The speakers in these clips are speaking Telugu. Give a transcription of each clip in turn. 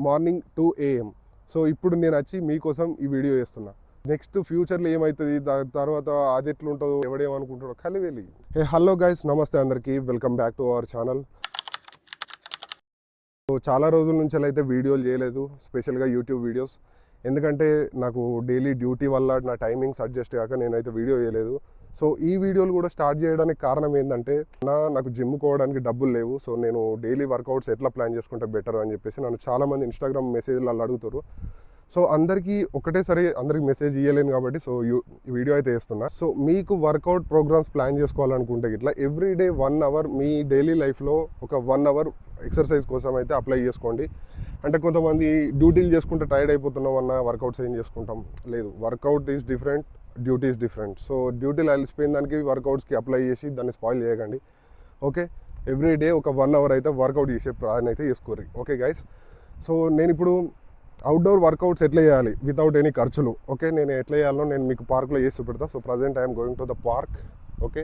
Morning 2 AM. సో ఇప్పుడు నేను వచ్చి మీకోసం ఈ వీడియో చేస్తున్నా. నెక్స్ట్ ఫ్యూచర్లో ఏమవుతుంది, దాని తర్వాత అది ఎట్లుంటుందో ఎవడేమనుకుంటాడో కలివెళ్ళి. హలో గైస్, నమస్తే అందరికీ, welcome back to our channel. So చాలా రోజుల నుంచి అయితే వీడియోలు చేయలేదు, స్పెషల్గా యూట్యూబ్ వీడియోస్. ఎందుకంటే నాకు డైలీ డ్యూటీ వల్ల నా టైమింగ్స్ అడ్జస్ట్ కాక నేనైతే వీడియో చేయలేదు. సో ఈ వీడియోలు కూడా స్టార్ట్ చేయడానికి కారణం ఏంటంటే నాకు జిమ్ కోవడానికి డబ్బులు లేవు. సో నేను డైలీ వర్కౌట్స్ ఎట్లా ప్లాన్ చేసుకుంటే బెటర్ అని చెప్పేసి నన్ను చాలామంది ఇన్స్టాగ్రామ్ మెసేజ్లలో అడుగుతారు. సో అందరికీ ఒకటేసారి అందరికి మెసేజ్ ఇవ్వలేను కాబట్టి సో ఈ వీడియో అయితే వేస్తున్నా. సో మీకు వర్కౌట్ ప్రోగ్రామ్స్ ప్లాన్ చేసుకోవాలనుకుంటే ఇట్లా ఎవ్రీడే 1 అవర్ మీ డైలీ లైఫ్లో ఒక 1 అవర్ ఎక్సర్సైజ్ కోసం అయితే అప్లై చేసుకోండి. అంటే కొంతమంది డ్యూటీలు చేసుకుంటే టైర్డ్ అయిపోతున్నాం అన్న వర్కౌట్స్ ఏం చేసుకుంటాం, లేదు, work out is different, duty is different. So డ్యూటీలు అలసిపోయిన దానికి వర్కౌట్స్కి అప్లై చేసి దాన్ని స్పాయిల్ చేయకండి. ఓకే, ఎవ్రీడే ఒక 1 అవర్ అయితే వర్కౌట్ చేసే ప్లాన్ అయితే చేసుకోరు. ఓకే గైస్, సో నేను ఇప్పుడు అవుట్డోర్ వర్కౌట్స్ ఎట్లా చేయాలి వితౌట్ ఎనీ ఖర్చులు. ఓకే, నేను ఎట్లా చేయాలో నేను మీకు పార్క్లో చేసి చూపెడతా. So present I'm going to the park. Okay,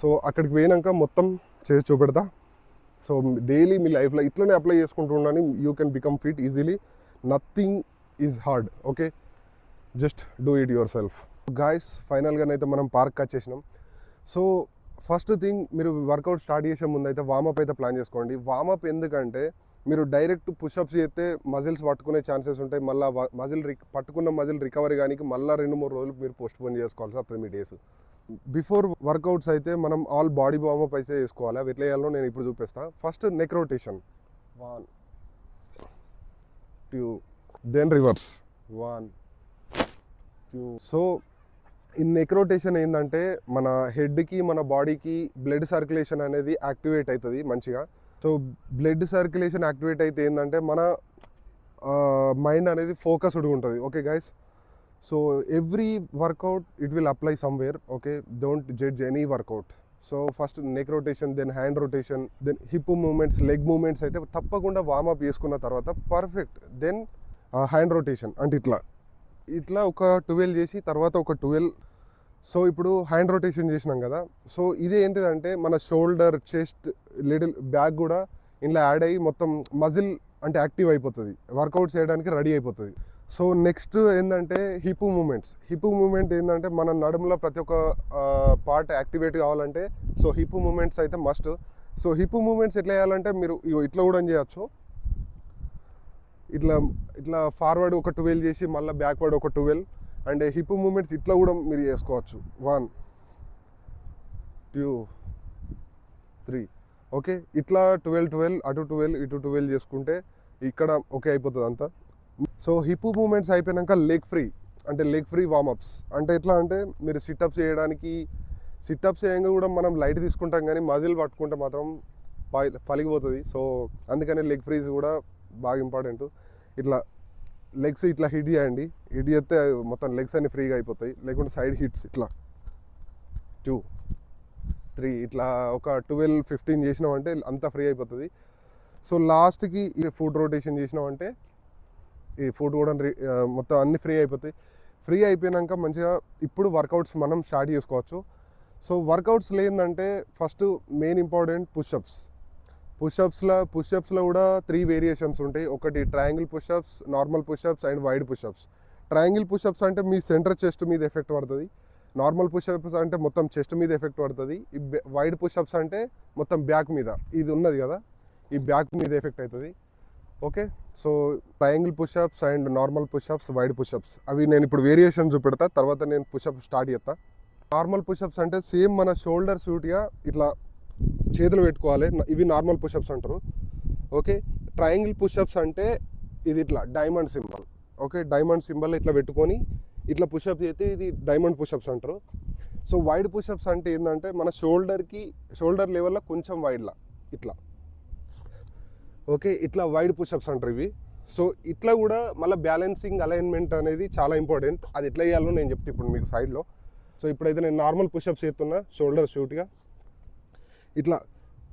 so అక్కడికి పోయినాక మొత్తం చేసి చూపెడతా. సో డైలీ మీ లైఫ్లో ఇట్లనే అప్లై చేసుకుంటూ ఉండండి. You can become fit easily. Nothing is hard. Okay, just do it yourself. Guys, ఫైనల్గానైతే మనం పార్క్ వచ్చేసినాం. సో ఫస్ట్ థింగ్, మీరు వర్కౌట్ స్టార్ట్ చేసే ముందు అయితే వామప్ అయితే ప్లాన్ చేసుకోండి. వామప్ ఎందుకంటే మీరు డైరెక్ట్ పుషప్స్ చేస్తే మజిల్స్ పట్టుకునే ఛాన్సెస్ ఉంటాయి. మళ్ళీ పట్టుకున్న మజిల్ రికవరీ కానీ మళ్ళీ 2-3 రోజులు మీరు పోస్ట్పోన్ చేసుకోవాల్సి వస్తుంది మీ డేస్. బిఫోర్ వర్కౌట్స్ అయితే మనం ఆల్ బాడీ వామప్ అయితే వేసుకోవాలి. అవి ఎట్లా చేయాలో నేను ఇప్పుడు చూపిస్తాను. First neck rotation 1 2, then reverse 1 2. So ఈ నెక్ రొటేషన్ ఏంటంటే మన హెడ్కి మన బాడీకి బ్లడ్ సర్క్యులేషన్ అనేది యాక్టివేట్ అవుతుంది మంచిగా. సో బ్లడ్ సర్క్యులేషన్ యాక్టివేట్ అయితే ఏంటంటే మన మైండ్ అనేది ఫోకస్డ్గా ఉంటుంది. Okay guys, so every workout it will apply somewhere. Okay, don't judge any workout. So first neck rotation, then hand rotation, then hip movements, leg movements అయితే తప్పకుండా వార్మప్ చేసుకున్న తర్వాత పర్ఫెక్ట్. దెన్ హ్యాండ్ రొటేషన్ అంటే ఇట్లా ఒక 12 చేసి తర్వాత ఒక 12. సో ఇప్పుడు హ్యాండ్ రొటేషన్ చేసినాం కదా. సో ఇది ఏంటిదంటే మన షోల్డర్, చెస్ట్, లిటిల్ బ్యాక్ కూడా ఇంట్లో యాడ్ అయ్యి మొత్తం మజిల్ అంటే యాక్టివ్ అయిపోతుంది, వర్కౌట్ చేయడానికి రెడీ అయిపోతుంది. సో నెక్స్ట్ ఏంటంటే హిప్ మూమెంట్ ఏంటంటే మన నడుములో ప్రతి ఒక్క పార్ట్ యాక్టివేట్ కావాలంటే సో హిప్ మూమెంట్స్ అయితే మస్ట్. సో హిప్ మూమెంట్స్ ఎట్లా చేయాలంటే మీరు ఇట్లా కూడా చేయొచ్చు. ఇట్లా ఫార్వర్డ్ ఒక 12 చేసి మళ్ళీ బ్యాక్వర్డ్ ఒక 12. అండ్ హిప్ మూమెంట్స్ ఇట్లా కూడా మీరు చేసుకోవచ్చు. 1 2 3. ఓకే, ఇట్లా 12 అటు 12 ఇటు 12 చేసుకుంటే ఇక్కడ ఓకే అయిపోతుంది అంతా. సో హిప్ మూమెంట్స్ అయిపోయాక లెగ్ ఫ్రీ వార్మప్స్ అంటే ఎట్లా అంటే మీరు సిటప్స్ చేయంగా కూడా మనం లైట్ తీసుకుంటాం కానీ మజిల్ పట్టుకుంటే మాత్రం పలిగిపోతుంది. సో అందుకని లెగ్ ఫ్రీస్ కూడా బాగా ఇంపార్టెంట్. ఇట్లా లెగ్స్ ఇట్లా హిట్ చేస్తే మొత్తం లెగ్స్ అన్ని ఫ్రీగా అయిపోతాయి. లేకుంటే సైడ్ హిట్స్ ఇట్లా 2 3 ఇట్లా ఒక 12-15 చేసినామంటే అంతా ఫ్రీ అయిపోతుంది. సో లాస్ట్కి ఈ ఫుట్ రొటేషన్ చేసినామంటే ఈ ఫుట్ కూడా మొత్తం అన్ని ఫ్రీ అయిపోతాయి. ఫ్రీ అయిపోయాక మంచిగా ఇప్పుడు వర్కౌట్స్ మనం స్టార్ట్ చేసుకోవచ్చు. సో వర్కౌట్స్లో ఏంటంటే ఫస్ట్ మెయిన్ ఇంపార్టెంట్ పుషప్స్లో కూడా 3 వేరియేషన్స్ ఉంటాయి. ఒకటి triangle push-ups, normal push-ups and wide push-ups. Triangle push-ups అంటే మీ సెంటర్ చెస్ట్ మీద ఎఫెక్ట్ పడుతుంది. నార్మల్ పుషప్స్ అంటే మొత్తం చెస్ట్ మీద ఎఫెక్ట్ పడుతుంది. ఈ వైడ్ పుషప్స్ అంటే మొత్తం బ్యాక్ మీద, ఇది ఉన్నది కదా, ఈ బ్యాక్ మీద ఎఫెక్ట్ అవుతుంది. Okay, so triangle push-ups and normal push-ups, wide push-ups అవి నేను ఇప్పుడు వేరియేషన్ చూపెడతా. తర్వాత నేను పుషప్ స్టార్ట్ చేస్తా. నార్మల్ పుషప్స్ అంటే సేమ్ మన షోల్డర్ సూట్గా ఇట్లా చేతులు పెట్టుకోవాలి. ఇవి నార్మల్ పుషప్స్ అంటారు. ఓకే, ట్రయాంగిల్ పుషప్స్ అంటే ఇది ఇట్లా diamond symbol. Okay, diamond symbol ఇట్లా పెట్టుకొని ఇట్లా పుషప్ చేస్తే ఇది డైమండ్ పుషప్స్ అంటారు. సో వైడ్ పుషప్స్ అంటే ఏంటంటే మన షోల్డర్ లెవెల్లో కొంచెం వైడ్లా ఇట్లా. ఓకే, ఇట్లా వైడ్ పుషప్స్ అంటారు ఇవి. సో ఇట్లా కూడా మళ్ళీ బ్యాలెన్సింగ్ అలైన్మెంట్ అనేది చాలా ఇంపార్టెంట్. అది ఎట్లా చేయాలో నేను చెప్తే ఇప్పుడు మీకు సైడ్లో. సో ఇప్పుడైతే నేను నార్మల్ పుషప్స్ చేస్తున్నా షోల్డర్ షూట్గా. ఇట్లా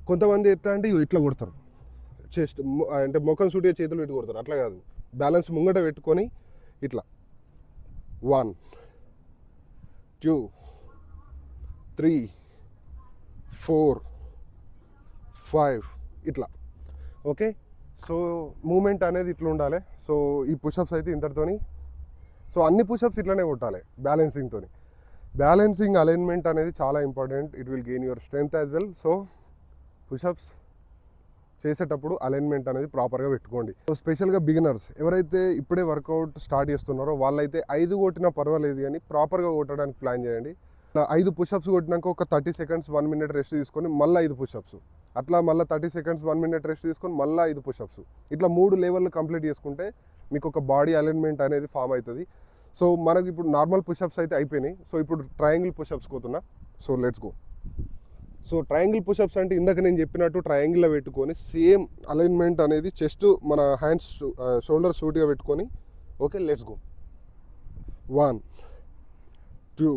కొంతమంది ఎట్లా అంటే ఇట్లా కొడతారు, చెస్ట్ అంటే ముఖం సూటిగా చేతులు పెట్టి కొడతారు. అట్లా కాదు, బ్యాలెన్స్ ముంగట పెట్టుకొని ఇట్లా 1 2 3 4 5 ఇట్లా. ఓకే, సో మూమెంట్ అనేది ఇట్లా ఉండాలి. సో ఈ పుషప్స్ అయితే ఇంతటితోని, సో అన్ని పుషప్స్ ఇట్లనే కొట్టాలి బ్యాలెన్సింగ్తోని. బ్యాలెన్సింగ్ అలైన్మెంట్ అనేది చాలా important. It will gain your strength as well. So push-ups చేసేటప్పుడు అలైన్మెంట్ అనేది ప్రాపర్గా పెట్టుకోండి. సో స్పెషల్గా బిగినర్స్ ఎవరైతే ఇప్పుడే వర్కౌట్ స్టార్ట్ చేస్తున్నారో వాళ్ళైతే 5 కొట్టినా పర్వాలేదు కానీ ప్రాపర్గా కొట్టడానికి ప్లాన్ చేయండి. 5 పుషప్స్ కొట్టినాక ఒక 30 సెకండ్స్ 1 మినిట్ రెస్ట్ తీసుకొని మళ్ళీ 5 పుషప్స్, అట్లా మళ్ళీ 30 సెకండ్స్ 1 మినిట్ రెస్ట్ తీసుకొని మళ్ళీ 5 పుషప్స్, ఇట్లా 3 లెవెల్లు కంప్లీట్ చేసుకుంటే మీకు ఒక బాడీ అలైన్మెంట్ అనేది ఫామ్ అవుతుంది. సో మనకి ఇప్పుడు నార్మల్ పుషప్స్ అయితే అయిపోయినాయి. సో ఇప్పుడు ట్రయాంగిల్ పుషప్స్ పోతున్నా. So let's go. So triangle push-ups అంటే ఇందాక నేను చెప్పినట్టు ట్రయాంగిల్లో పెట్టుకొని సేమ్ అలైన్మెంట్ అనేది చెస్ట్ మన హ్యాండ్స్ షోల్డర్ సూట్గా పెట్టుకొని, okay let's go. 1 2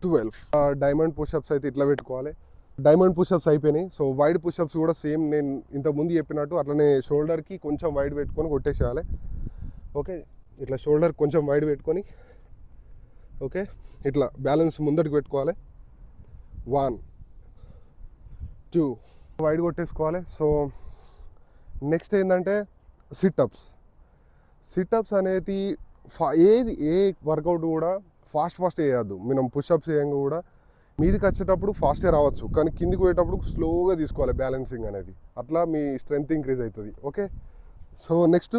12 diamond push-ups అయితే ఇట్లా పెట్టుకోవాలి. డైమండ్ పుషప్స్ అయిపోయినాయి. సో వైడ్ పుషప్స్ కూడా సేమ్ నేను ఇంతకుముందు చెప్పినట్టు అట్లనే షోల్డర్కి కొంచెం వైడ్ పెట్టుకొని కొట్టేసేయాలి. ఓకే ఇట్లా షోల్డర్ కొంచెం వైడ్ పెట్టుకొని, ఓకే ఇట్లా బ్యాలెన్స్ ముందటికి పెట్టుకోవాలి. 1 2 వైడ్ కొట్టేసుకోవాలి. సో నెక్స్ట్ ఏంటంటే సిటప్స్ అనేది ఏ వర్కౌట్ కూడా ఫాస్ట్ చేయొద్దు. మనం పుషప్స్ చేయంగా కూడా మీదికి వచ్చేటప్పుడు ఫాస్ట్గా రావచ్చు, కానీ కిందికి పోయేటప్పుడు స్లోగా తీసుకోవాలి బ్యాలెన్సింగ్ అనేది. అట్లా మీ స్ట్రెంగ్త్ ఇంక్రీజ్ అవుతుంది. ఓకే సో నెక్స్ట్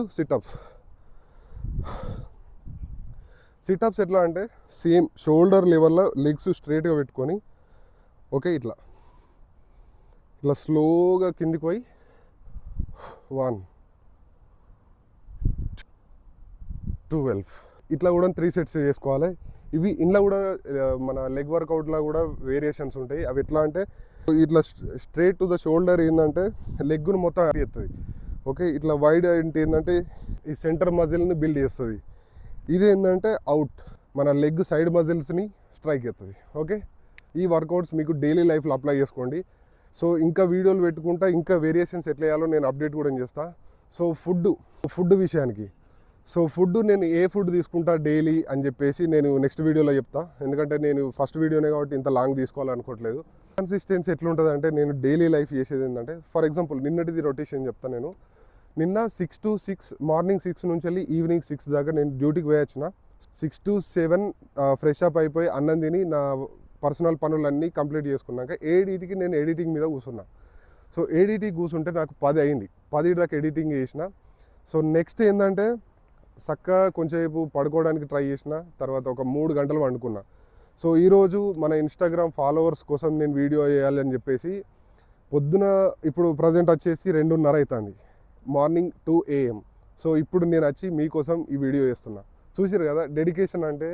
సిటప్స్ ఎట్లా అంటే సేమ్ షోల్డర్ లెవెల్లో లెగ్స్ స్ట్రైట్గా పెట్టుకొని, ఓకే ఇట్లా స్లోగా కిందికి పోయి 1 12 ఇట్లా కూడా 3 సెట్స్ చేసుకోవాలి. ఇవి ఇంట్లో కూడా మన లెగ్ వర్కౌట్లో కూడా వేరియేషన్స్ ఉంటాయి. అవి ఎట్లా అంటే ఇట్లా స్ట్రైట్ టు ద షోల్డర్ ఏంటంటే లెగ్ను మొత్తం చేస్తుంది. ఓకే ఇట్లా వైడ్ ఏంటంటే ఈ సెంటర్ మజిల్ని బిల్డ్ చేస్తుంది. ఇది ఏంటంటే అవుట్ మన లెగ్ సైడ్ మజిల్స్ని స్ట్రైక్ అవుతుంది. ఓకే ఈ వర్కౌట్స్ మీకు డైలీ లైఫ్లో అప్లై చేసుకోండి. సో ఇంకా వీడియోలు పెట్టుకుంటా, ఇంకా వేరియేషన్స్ ఎట్లా వేయాలో నేను అప్డేట్ కూడా చేస్తాను. సో ఫుడ్ విషయానికి, సో ఫుడ్ నేను ఏ ఫుడ్ తీసుకుంటా డైలీ అని చెప్పేసి నేను నెక్స్ట్ వీడియోలో చెప్తా. ఎందుకంటే నేను ఫస్ట్ వీడియోనే కాబట్టి ఇంత లాంగ్ తీసుకోవాలనుకోవట్లేదు. కన్సిస్టెన్సీ ఎట్లుంటుంది అంటే నేను డైలీ లైఫ్ చేసేది ఏంటంటే, ఫర్ ఎగ్జాంపుల్ నిన్నటిది రొటేషన్ చెప్తాను. నేను నిన్న 6 to 6 మార్నింగ్ 6 నుంచి వెళ్ళి ఈవినింగ్ 6 దాకా నేను డ్యూటీకి పోయొచ్చిన. 6 to 7 ఫ్రెష్ అప్ అయిపోయి అన్నం తిని నా పర్సనల్ పనులన్నీ కంప్లీట్ చేసుకున్నాక 7కి నేను ఎడిటింగ్ మీద కూర్చున్నా. సో ఎడిటింగ్ కూర్చుంటే నాకు 10 అయింది. 10 దాకా ఎడిటింగ్ చేసిన. సో నెక్స్ట్ ఏంటంటే చక్కగా కొంచెంసేపు పడుకోవడానికి ట్రై చేసిన, తర్వాత ఒక 3 గంటలు పండుకున్నా. సో ఈరోజు మన ఇన్స్టాగ్రామ్ ఫాలోవర్స్ కోసం నేను వీడియో చేయాలని చెప్పేసి పొద్దున ఇప్పుడు ప్రజెంట్ వచ్చేసి 2:30 అవుతుంది, మార్నింగ్ 2 AM. సో ఇప్పుడు నేను వచ్చి మీకోసం ఈ వీడియో చేస్తున్నా. చూసారు కదా డెడికేషన్ అంటే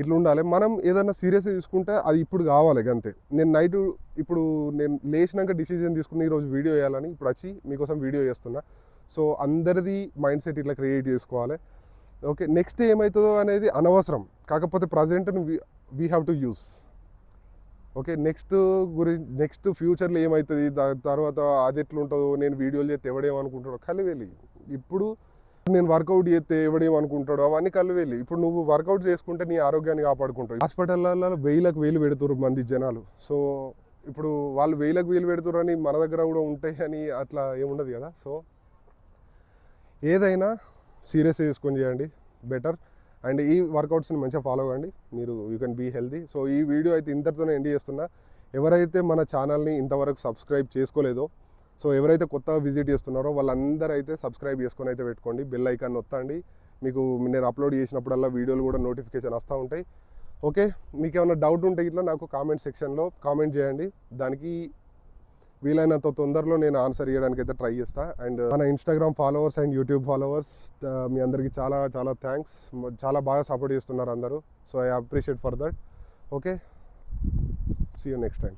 ఇట్లా ఉండాలి. మనం ఏదైనా సీరియస్గా తీసుకుంటే అది ఇప్పుడు కావాలి అంతే. నేను నైట్ ఇప్పుడు నేను లేచినాక డిసిజన్ తీసుకుని ఈరోజు వీడియో చేయాలని ఇప్పుడు వచ్చి మీకోసం వీడియో చేస్తున్నా. సో అందరిది మైండ్ సెట్ ఇట్లా క్రియేట్ చేసుకోవాలి. ఓకే నెక్స్ట్ ఏమవుతుందో అనేది అనవసరం, కాకపోతే present we have to use. Okay next ఫ్యూచర్లో ఏమవుతుంది, తర్వాత అది ఎట్లుంటుందో, నేను వీడియోలు చేస్తే ఎవడేమనుకుంటాడో కలివేలి. ఇప్పుడు నేను వర్కౌట్ చేస్తే ఎవడేమనుకుంటాడో అవన్నీ కలివేలి. ఇప్పుడు నువ్వు వర్కౌట్ చేసుకుంటే నీ ఆరోగ్యాన్ని కాపాడుకుంటావు. హాస్పిటల్లో 1000 పెడుతున్నారు మంది జనాలు. సో ఇప్పుడు వాళ్ళు 1000 పెడుతున్నారు అని మన దగ్గర కూడా ఉంటాయి అని అట్లా ఏముండదు కదా. సో ఏదైనా సీరియస్ చేసుకొని చేయండి బెటర్. అండ్ ఈ వర్కౌట్స్ని మంచిగా ఫాలో అవ్వండి, మీరు you can be healthy. So ఈ వీడియో అయితే ఇంతటితోనే ఎండ్ చేస్తున్నా. ఎవరైతే మన ఛానల్ని ఇంతవరకు సబ్స్క్రైబ్ చేసుకోలేదో, సో ఎవరైతే కొత్తగా విజిట్ చేస్తున్నారో వాళ్ళందరూ అయితే సబ్స్క్రైబ్ చేసుకొని అయితే పెట్టుకోండి. బెల్ ఐకాన్ నొత్తండి, మీకు నేను అప్లోడ్ చేసినప్పుడల్లా వీడియోలు కూడా నోటిఫికేషన్ వస్తూ ఉంటాయి. ఓకే మీకు ఏమైనా డౌట్ ఉంటే ఇట్లా నాకు కామెంట్ సెక్షన్లో కామెంట్ చేయండి, దానికి వీలైనంత తొందరలో నేను ఆన్సర్ చేయడానికి అయితే ట్రై చేస్తాను. అండ్ మన Instagram followers and YouTube followers మీ అందరికీ చాలా చాలా థ్యాంక్స్. చాలా బాగా సపోర్ట్ చేస్తున్నారు అందరూ. So I appreciate for that. Okay see you next time.